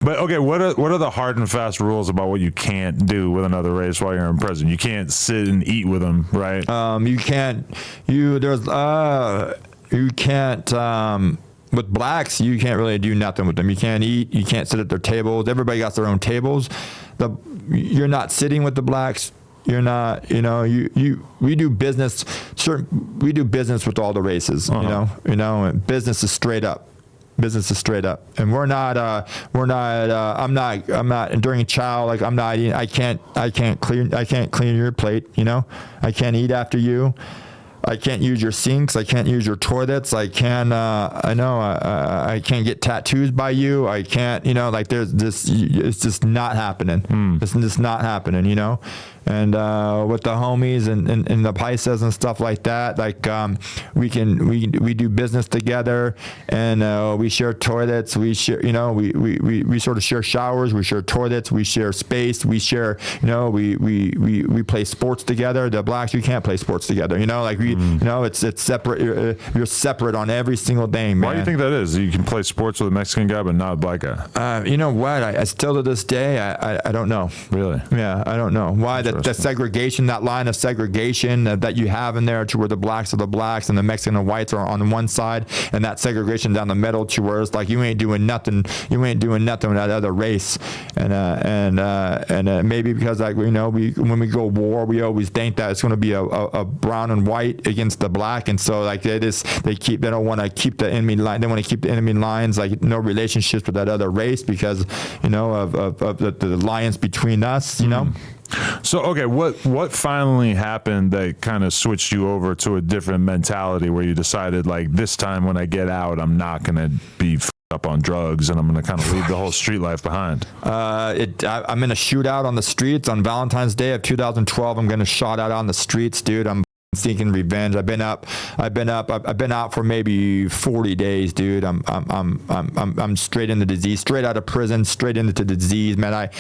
But okay, what are the hard and fast rules about what you can't do with another race while you're in prison? You can't sit and eat with them, right? You can't. You can't. With blacks, you can't really do nothing with them. You can't eat. You can't sit at their tables. Everybody got their own tables. You're not sitting with the blacks. You're not. We do business. We do business with all the races. And business is straight up. Business is straight up, and we're not. I'm not during chow. Like I'm not eating. I can't clean your plate. I can't eat after you. I can't use your sinks. I can't use your toilets. I can't. I can't get tattoos by you. I can't. Like there's this. It's just not happening. It's just not happening. And with the homies and the paisas and stuff like that, like we do business together, and we share toilets. We share, we sort of share showers. We share toilets. We share space. We share, we play sports together. The blacks, you can't play sports together. It's separate. You're separate on every single thing, man. Why do you think that is? You can play sports with a Mexican guy, but not a black guy. You know what? I still to this day, I don't know. Really? Yeah, I don't know why the segregation, that line of segregation that you have in there to where the blacks are the blacks and the Mexican and whites are on one side, and that segregation down the middle to where it's like you ain't doing nothing with that other race, and maybe because like when we go war, we always think that it's going to be a brown and white against the black, and so like they don't want to keep the enemy line. They want to keep the enemy lines, like no relationships with that other race because of the alliance between us. So, okay, what finally happened that kind of switched you over to a different mentality where you decided, like, this time when I get out, I'm not going to be up on drugs and I'm going to kind of leave the whole street life behind? I'm in a shootout on the streets on Valentine's Day of 2012. I'm going to shot out on the streets, dude. I'm seeking revenge. I've been out for maybe 40 days, dude. I'm straight into disease, straight out of prison, straight into the disease, man.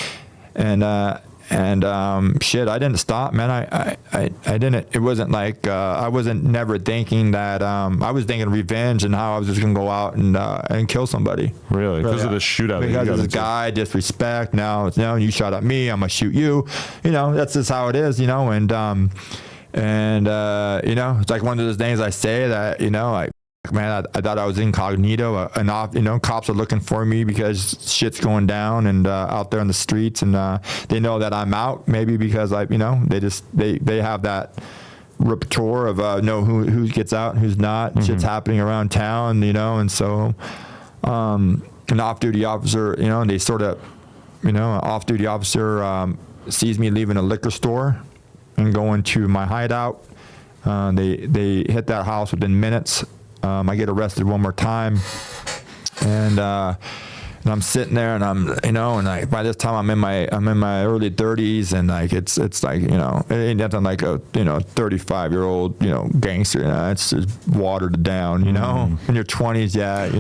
Shit, I didn't stop, man. I didn't. It wasn't like I wasn't never thinking that. I was thinking revenge and how I was just gonna go out and kill somebody. Really? Because of the shootout. Because of this guy, disrespect. Now it's you shot at me, I'm gonna shoot you. That's just how it is. And it's like one of those things I say that man, I thought I was incognito, and cops are looking for me because shit's going down and out there in the streets, and they know that I'm out, maybe because they have that repertoire of know who gets out and who's not. Mm-hmm. Shit's happening around town, and so an off-duty officer, and they sort of, an off-duty officer sees me leaving a liquor store and going to my hideout. They hit that house within minutes. I get arrested one more time, and I'm sitting there, and I'm, and by this time I'm in my early 30s, and like it's like it ain't nothing like a 35-year-old gangster. It's just watered down. In your 20s, yeah.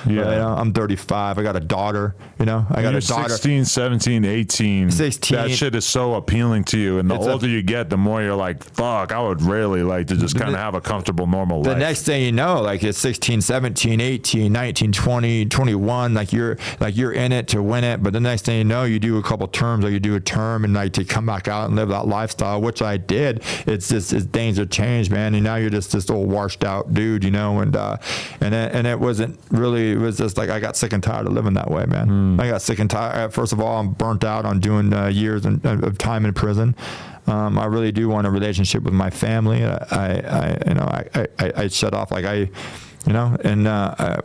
But, I'm 35. I got a daughter. I got a daughter. 16, 17, 18. 16. That shit is so appealing to you, and the older you get, the more you're like, fuck, I would really like to just kind of have a comfortable, normal life. The next thing you know, like it's 16, 17, 18, 19, 20, 21. Like you're in it to win it, but the next thing you know, you do a couple terms, or you do a term, and like to come back out and live that lifestyle, which I did. It's just things have changed, man, and now you're just this old washed out dude, and it wasn't really. It was just like I got sick and tired of living that way, man. I got sick and tired. First of all, I'm burnt out on doing years of time in prison. I really do want a relationship with my family. I shut off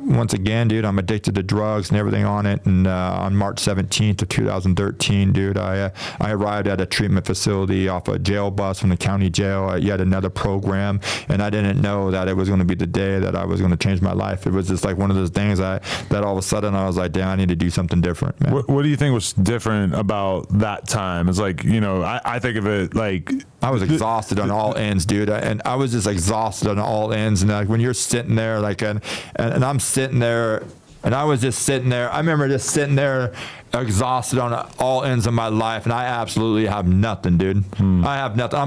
once again, dude, I'm addicted to drugs and everything on it. And on March 17th of 2013, dude, I arrived at a treatment facility off a jail bus from the county jail at yet another program, and I didn't know that it was going to be the day that I was going to change my life. It was just like one of those things that all of a sudden I was like, damn, I need to do something different, man. What do you think was different about that time? It's like, I think of it like I was exhausted on all ends, dude, and I was just exhausted on all ends. And like when you're sitting there, like, and I'm sitting there, and I was just sitting there. I remember just sitting there, exhausted on all ends of my life, and I absolutely have nothing, dude. I have nothing.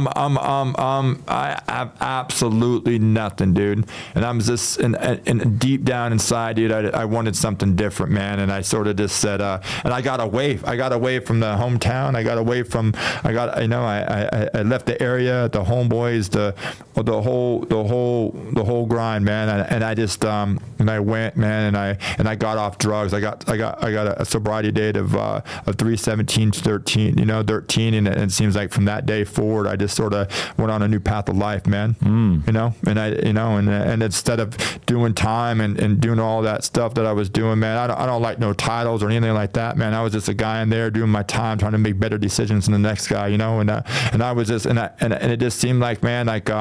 I have absolutely nothing, dude. And I'm just, and deep down inside, dude, I wanted something different, man. And I sort of just said, and I got away from the hometown. I left the area, the homeboys, the whole grind, man. And I just, and I went, man, and I got off drugs. I got a sobriety date of 3/17/13, 13, and it seems like from that day forward, I just sort of went on a new path of life, man. And instead of doing time and doing all that stuff that I was doing, man, I don't like no titles or anything like that, man. I was just a guy in there doing my time, trying to make better decisions than the next guy, and I was just, and it just seemed like, man, like,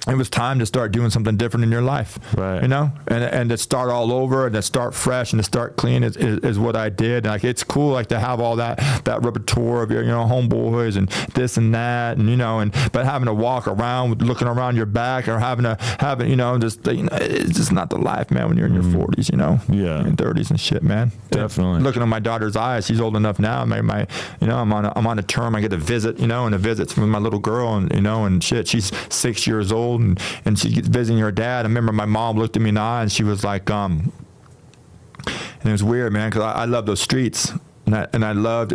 it was time to start doing something different in your life, right? And to start all over and to start fresh and to start clean is what I did. And like, it's cool, like, to have all that repertoire of your, homeboys and this and that, and but having to walk around looking around your back, or having it's just not the life, man, when you're in your 40s, yeah, and 30s and shit, man. Definitely. And looking at my daughter's eyes, she's old enough now. I'm on a term. I get to visit, and a visit's with my little girl, and shit, she's 6 years old. And she gets visiting her dad. I remember my mom looked at me in the eye and she was like, and it was weird, man, because I love those streets, and I loved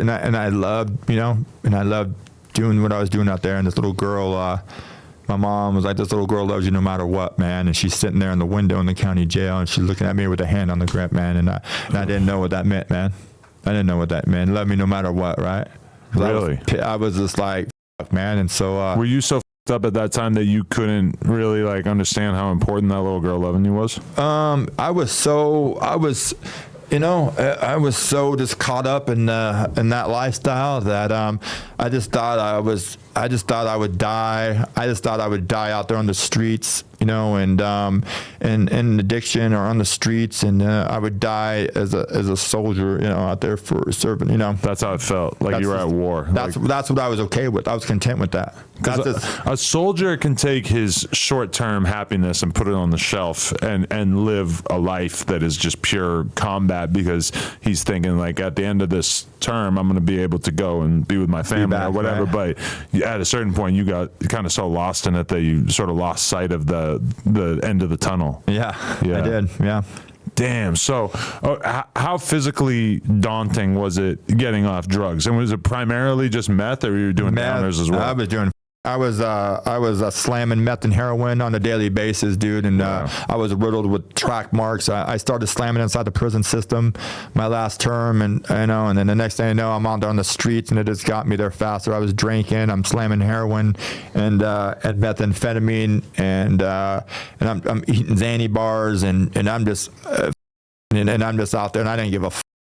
doing what I was doing out there. And this little girl, my mom was like, this little girl loves you no matter what, man. And she's sitting there in the window in the county jail, and she's looking at me with a hand on the grip, man. And I didn't know what that meant, man. I didn't know what that meant. Love me no matter what, right? Really? I was just like, fuck, man. And so were you so up at that time that you couldn't really like understand how important that little girl loving you was? I was so just caught up in that lifestyle that I just thought I would die. I just thought I would die out there on the streets, and in addiction, or on the streets, and I would die as a soldier, out there for serving, That's how it felt, like you were at war. That's what I was okay with. I was content with that. A soldier can take his short-term happiness and put it on the shelf and live a life that is just pure combat, because he's thinking, like, at the end of this term, I'm going to be able to go and be with my family or whatever. Right. But at a certain point, you got kind of so lost in it that you sort of lost sight of the end of the tunnel. Yeah. I did. Yeah. Damn. So how physically daunting was it getting off drugs? And was it primarily just meth, or were you doing downers as well? I was slamming meth and heroin on a daily basis, dude, and I was riddled with track marks. I started slamming inside the prison system my last term, and and then the next thing I know, I'm on the streets, and it just got me there faster. I was drinking, I'm slamming heroin and methamphetamine, and I'm eating Xanny bars, and I'm just and I'm just out there, and I didn't give a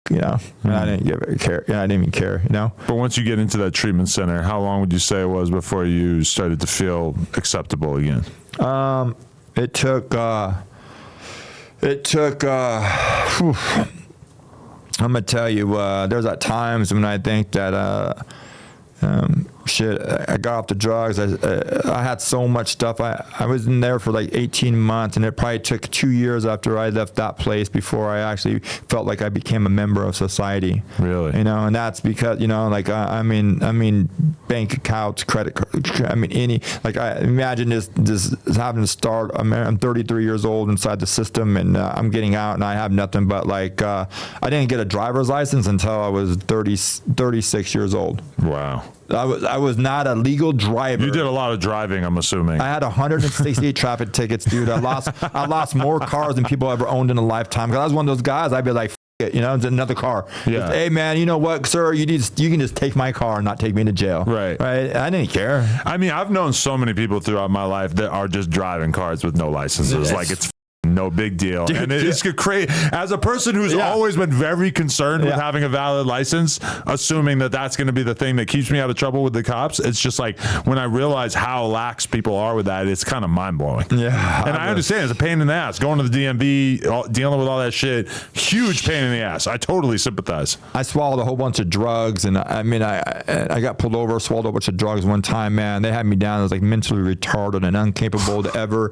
and I didn't care. I didn't even care, But once you get into that treatment center, how long would you say it was before you started to feel acceptable again? It took I'm gonna tell you, there's at times when I think that I got off the drugs. I had so much stuff. I was in there for like 18 months, and it probably took 2 years after I left that place before I actually felt like I became a member of society. Really? And that's because, like, I mean, bank accounts, credit cards, I imagine this having to start. I'm 33 years old inside the system, and I'm getting out, and I have nothing but, like, I didn't get a driver's license until I was 36 years old. Wow. I was not a legal driver. You did a lot of driving, I'm assuming. I had 168 traffic tickets, dude. I lost more cars than people ever owned in a lifetime. Because I was one of those guys. I'd be like, it, it's another car. Yeah. Just, hey man, you know what, sir? You can just take my car and not take me to jail. Right. I didn't care. I mean, I've known so many people throughout my life that are just driving cars with no licenses. Like, it's no big deal. Dude, and it's crazy. As a person who's always been very concerned with having a valid license, assuming that that's going to be the thing that keeps me out of trouble with the cops, it's just like, when I realize how lax people are with that, it's kind of mind-blowing. Yeah. And I understand it's a pain in the ass. Going to the DMV, dealing with all that shit, huge pain in the ass. I totally sympathize. I swallowed a whole bunch of drugs, and I got pulled over, swallowed a bunch of drugs one time, man. They had me down as like mentally retarded and incapable to ever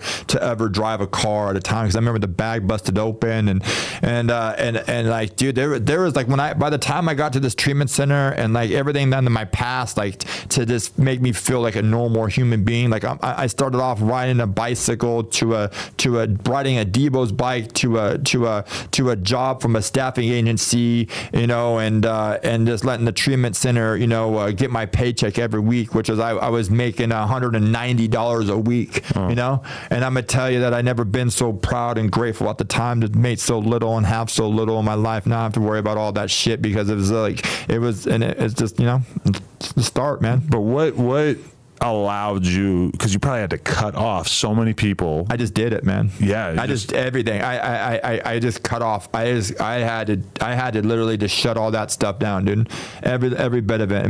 drive a car at a time, because because I remember the bag busted open and like, dude, there was like by the time I got to this treatment center and like everything done in my past, like to just make me feel like a normal human being. Like I started off riding a bicycle to riding a Debo's bike to a job from a staffing agency, you know, and just letting the treatment center, you know, get my paycheck every week, which was I was making $190 a week, you know, and I'm gonna tell you that I never been so proud and grateful at the time to make so little and have so little in my life. Now I have to worry about all that shit because it's just, you know, it's the start, man. But what allowed you, because you probably had to cut off so many people. I just did it, man. Yeah, I just everything. I just cut off. I had to literally just shut all that stuff down, dude. Every bit of it.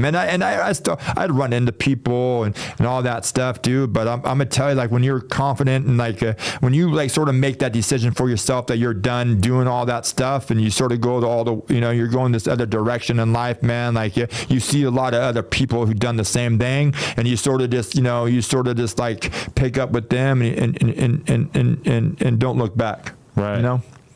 I'd run into people and all that stuff, dude. But I'm gonna tell you, like, when you're confident and like when you like sort of make that decision for yourself that you're done doing all that stuff and you sort of go to all the, you know, you're going this other direction in life, man. Like you see a lot of other people who've done the same thing, and you sort of just, you know, like pick up with them and don't look back. Right. You know?